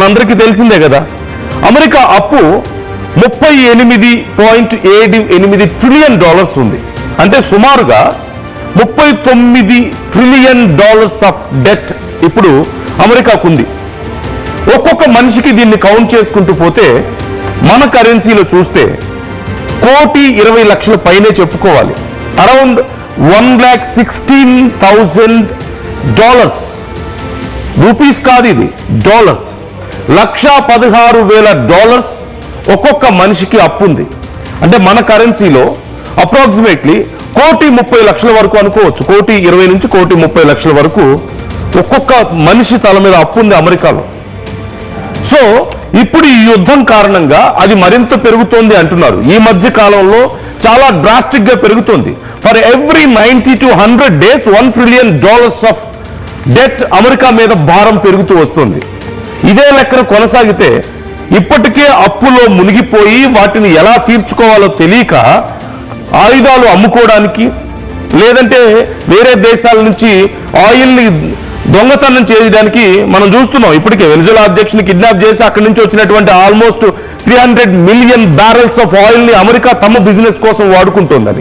మనందరికీ తెలిసిందే కదా. అమెరికా అప్పు $38.78 ట్రిలియన్ ఉంది. అంటే సుమారుగా $39 ట్రిలియన్ ఆఫ్ డెట్ ఇప్పుడు అమెరికాకు ఉంది. ఒక్కొక్క మనిషికి దీన్ని కౌంట్ చేసుకుంటూ పోతే మన కరెన్సీలో చూస్తే 1,20,00,000 పైనే చెప్పుకోవాలి. అరౌండ్ $1,16,000 రూపీస్ కాదు, ఇది డాలర్స్. $1,16,000 ఒక్కొక్క మనిషికి అప్పు ఉంది. అంటే మన కరెన్సీలో అప్రాక్సిమేట్లీ 1,30,00,000 వరకు అనుకోవచ్చు. 1,20,00,000 నుంచి 1,30,00,000 వరకు ఒక్కొక్క మనిషి తల మీద అప్పు ఉంది అమెరికాలో. సో ఇప్పుడు ఈ యుద్ధం కారణంగా అది మరింత పెరుగుతోంది అంటున్నారు. ఈ మధ్య కాలంలో చాలా డ్రాస్టిక్ గా పెరుగుతోంది. For every 90 to 100 days $1 trillion of debt America మీద భారం పెరుగుతూ వస్తుంది. ఇదే లెక్కన కొనసాగితే ఇప్పటికే అప్పులో మునిగిపోయి వాటిని ఎలా తీర్చుకోవాలో తెలియక ఆయుధాలు అమ్ముకోవడానికి, లేదంటే వేరే దేశాల నుంచి ఆయిల్ని దొంగతనం చేయడానికి మనం చూస్తున్నాం. ఇప్పటికే వెనిజులా అధ్యక్షుని కిడ్నాప్ చేసి అక్కడి నుంచి వచ్చినటువంటి almost 300 million barrels of oil ని అమెరికా తమ బిజినెస్ కోసం వాడుకుంటోందని.